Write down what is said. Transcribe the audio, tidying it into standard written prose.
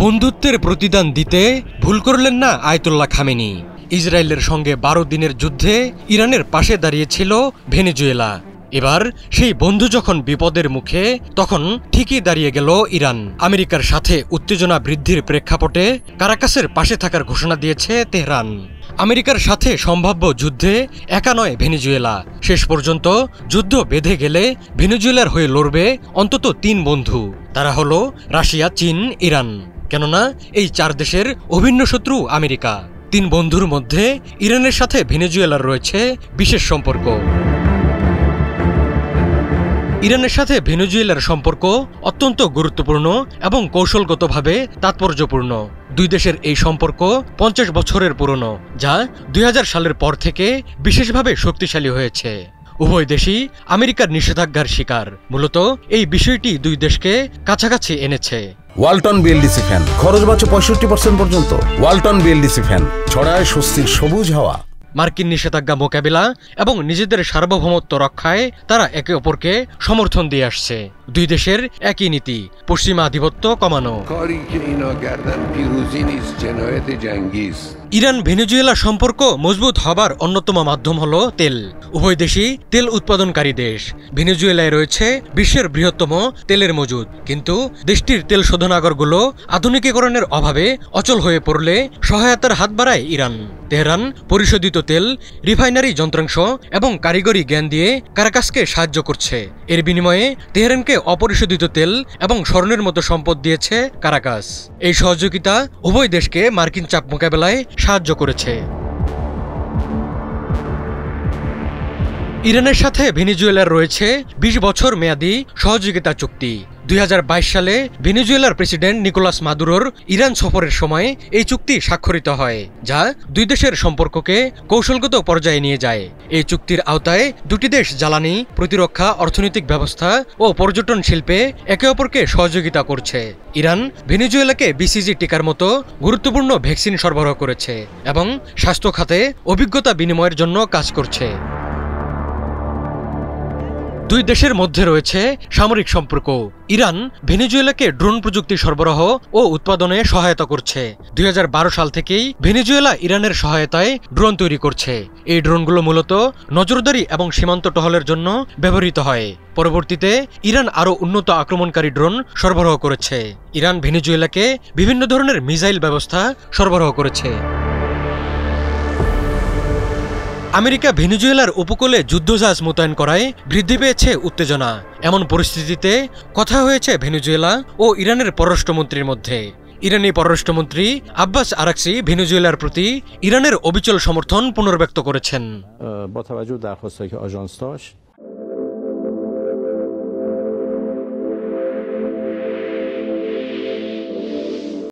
বন্ধুত্বের প্রতিদান দিতে ভুল করলেন না আয়াতুল্লাহ খামেনি। ইসরায়েলের সঙ্গে 12 দিনের যুদ্ধে ইরানের পাশে দাঁড়িয়েছিল ভেনেজুয়েলা। এবার সেই বন্ধু যখন বিপদের মুখে, তখন ঠিকই দাঁড়িয়ে গেল ইরান। আমেরিকার সাথে উত্তেজনা বৃদ্ধির প্রেক্ষাপটে কারাকাসের পাশে থাকার ঘোষণা দিয়েছে তেহরান। আমেরিকার সাথে সম্ভাব্য যুদ্ধে একা নয় ভেনেজুয়েলা। শেষ পর্যন্ত যুদ্ধ বেঁধে গেলে ভেনেজুয়েলার হয়ে লড়বে অন্তত 3 বন্ধু। তারা হলো রাশিয়া, চীন, ইরান। কেননা এই 4 দেশের অভিন্ন শত্রু আমেরিকা। 3 বন্ধুর মধ্যে ইরানের সাথে ভেনেজুয়েলার রয়েছে বিশেষ সম্পর্ক। ইরানের সাথে ভেনেজুয়েলার সম্পর্ক অত্যন্ত গুরুত্বপূর্ণ এবং কৌশলগতভাবে তাৎপর্যপূর্ণ। 2 দেশের এই সম্পর্ক 50 বছরের পুরনো, যা 2000 সালের পর থেকে বিশেষভাবে শক্তিশালী হয়েছে। উভয় দেশই আমেরিকার নিষেধাজ্ঞার শিকার। মূলত এই বিষয়টি 2 দেশকে কাছাকাছি এনেছে। ওয়ালটন বিএলডিসি ফ্যান, খরচ বাঁচে 65% পর্যন্ত। ওয়ালটন বিএলডিসি ফ্যান ছড়ায় স্বস্তির সবুজ হাওয়া। মার্কিন নিষেধাজ্ঞা মোকাবিলা এবং নিজেদের সার্বভৌমত্ব রক্ষায় তারা একে অপরকে সমর্থন দিয়ে আসছে। 2 দেশের একই নীতি, পশ্চিমা আধিপত্য কমানো। ইরান ভেনেজুয়েলা সম্পর্ক মজবুত হবার অন্যতম মাধ্যম হল তেল। উভয় দেশই তেল উৎপাদনকারী দেশ। ভেনেজুয়েলায় রয়েছে বিশ্বের বৃহত্তম তেলের মজুদ, কিন্তু দেশটির তেল শোধনাগারগুলো আধুনিকীকরণের অভাবে অচল হয়ে পড়লে সহায়তার হাত বাড়ায় ইরান। তেহরান পরিশোধিত তেল, রিফাইনারি যন্ত্রাংশ এবং কারিগরি জ্ঞান দিয়ে কারাকাসকে সাহায্য করছে। এর বিনিময়ে তেহরানকে অপরিশোধিত তেল এবং স্বর্ণের মতো সম্পদ দিয়েছে কারাকাস। এই সহযোগিতা উভয় দেশকে মার্কিন চাপ মোকাবেলায় সাহায্য করেছে। ইরানের সাথে ভেনেজুয়েলার রয়েছে 20 বছর মেয়াদী সহযোগিতা চুক্তি। 2022 সালে ভেনেজুয়েলার প্রেসিডেন্ট নিকোলাস মাদুরোর ইরান সফরের সময় এই চুক্তি স্বাক্ষরিত হয়, যা 2 দেশের সম্পর্ককে কৌশলগত পর্যায়ে নিয়ে যায়। এই চুক্তির আওতায় 2টি দেশ জ্বালানি, প্রতিরক্ষা, অর্থনৈতিক ব্যবস্থা ও পর্যটন শিল্পে একে অপরকে সহযোগিতা করছে। ইরান ভেনেজুয়েলাকে BCG টিকার মতো গুরুত্বপূর্ণ ভ্যাকসিন সরবরাহ করেছে এবং স্বাস্থ্য খাতে অভিজ্ঞতা বিনিময়ের জন্য কাজ করছে। 2 দেশের মধ্যে রয়েছে সামরিক সম্পর্ক। ইরান ভেনেজুয়েলাকে ড্রোন প্রযুক্তি সরবরাহ ও উৎপাদনে সহায়তা করছে। 2012 সাল থেকেই ভেনেজুয়েলা ইরানের সহায়তায় ড্রোন তৈরি করছে। এই ড্রোনগুলো মূলত নজরদারি এবং সীমান্ত টহলের জন্য ব্যবহৃত হয়। পরবর্তীতে ইরান আরও উন্নত আক্রমণকারী ড্রোন সরবরাহ করেছে। ইরান ভেনেজুয়েলাকে বিভিন্ন ধরনের মিসাইল ব্যবস্থা সরবরাহ করেছে। আমেরিকা ভেনেজুয়েলার উপকূলে যুদ্ধজাহাজ মোতায়েন করায় বৃদ্ধি পেয়েছে উত্তেজনা। এমন পরিস্থিতিতে কথা হয়েছে ভেনেজুয়েলা ও ইরানের পররাষ্ট্রমন্ত্রীর মধ্যে। ইরানি পররাষ্ট্রমন্ত্রী আব্বাস আরাকচি ভেনেজুয়েলার প্রতি ইরানের অবিচল সমর্থন পুনর্ব্যক্ত করেছেন।